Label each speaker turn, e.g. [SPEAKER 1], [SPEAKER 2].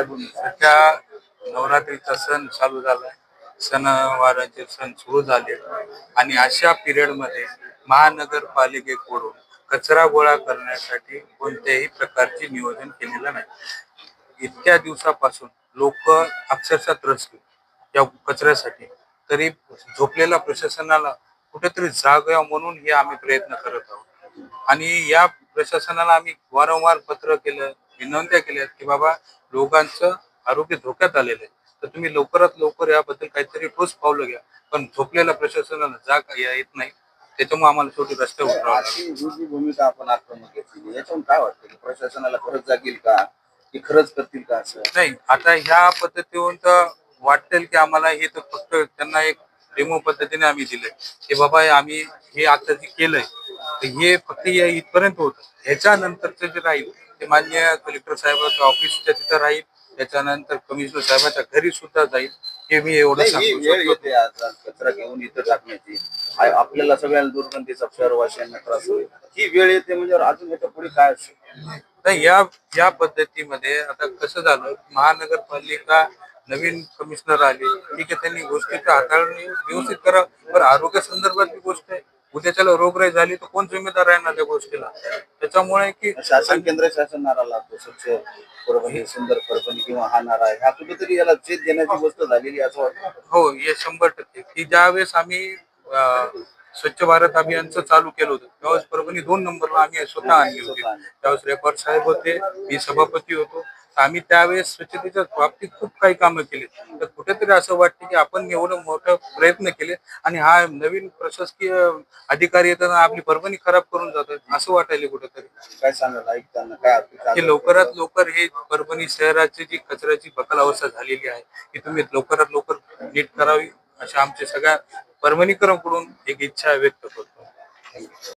[SPEAKER 1] काय बोलू
[SPEAKER 2] सध्या नवरात्रीचा सण चालू झालाय. सणवाराचे सण सुरू झाले आणि अशा पिरियडमध्ये महानगरपालिकेकडून कचरा गोळा करण्यासाठी कोणत्याही प्रकारचे नियोजन केलेलं नाही. इतक्या दिवसापासून लोक अक्षरशः त्रस्त या कचऱ्यासाठी. तरी झोपलेल्या प्रशासनाला कुठेतरी जाग यावं म्हणून हे आम्ही प्रयत्न करत आहोत. आणि या प्रशासनाला आम्ही वारंवार पत्र केलं, विनंत्या केल्या की बाबा लोकांचं आरोग्य धोक्यात आलेलं आहे, तर तुम्ही लवकरात लवकर याबद्दल काहीतरी ठोस पावलं घ्या. पण झोपलेल्या प्रशासनाला जाग येत नाही, त्याच्यामुळे आम्हाला शेवटी रस्त्यावर उतरावं लागलं.
[SPEAKER 1] ही जी भूमिका आपण आक्रमक घेतली याच्यातून काय वाटतं की प्रशासनाला खरंच जागेल का की खरंच करतील का असं?
[SPEAKER 2] नाही, आता ह्या पद्धतीवरून तर वाटेल की आम्हाला हे तर फक्त त्यांना एक डेमो पद्धतीने आम्ही दिलंय की बाबा आम्ही हे आता जे केलंय तर हे फक्त या इथपर्यंत होतं. ह्याच्यानंतरचं जे राहील ते मान्य कलेक्टर साहेबांच्या ऑफिसच्या तिथं राहील, त्याच्यानंतर कमिशनर साहेबांच्या घरी सुद्धा जाईल. हे मी एवढं
[SPEAKER 1] नाही, ही
[SPEAKER 2] सांगू
[SPEAKER 1] वेळ
[SPEAKER 2] शकतो.
[SPEAKER 1] येते आज आज कचरा घेऊन इथं टाकण्याची. आपल्याला सगळ्यांना दुर्गंधीचा शहरवासियांना त्रास होईल. ही वेळ येते म्हणजे अजून याच्या पुढे काय असेल?
[SPEAKER 2] नाही, या या पद्धतीमध्ये आता कसं झालं, महानगरपालिका नवीन कमिशनर आले, ठीक आहे, त्यांनी गोष्टीचं हाताळणी व्यवस्थित करा. पण आरोग्य संदर्भातली गोष्ट आहे, उद्याच्याला रोगराई झाली तर कोण जिम्मेदार राहणार त्या गोष्टीला? त्याच्यामुळे की
[SPEAKER 1] शासन केंद्र शासन नारा लागतो स्वच्छ परभणी सुंदर परभणी किंवा हा नारा आहे हा कुठेतरी याला चेत देण्याची गोष्ट झालेली आहे असं वाटतं.
[SPEAKER 2] हो, हे 100% की ज्यावेळेस आम्ही स्वच्छ भारत अभियानचं चालू केलं होतं त्यावेळेस परभणी 2 नंबरला आम्ही स्वतः आणली होती. त्यावेळेस रेकॉर्ड साहेब होते, मी सभापती होतो. आम्ही त्यावेळेस स्वच्छतेच्या बाबतीत खूप काही कामं केली. तर कुठेतरी असं वाटतं की आपण एवढं मोठं प्रयत्न केले आणि हा नवीन प्रशासकीय अधिकारी येताना आपली परभणी खराब करून जातात असं वाटायला कुठेतरी.
[SPEAKER 1] काय सांगाल ऐकताना काय
[SPEAKER 2] की लवकरात लवकर हे परभणी शहराची जी कचऱ्याची बकाल अवस्था झालेली आहे की तुम्ही लवकरात लवकर नीट करावी, अशा आमच्या सगळ्या परभणीकरांकडून एक इच्छा व्यक्त करतो.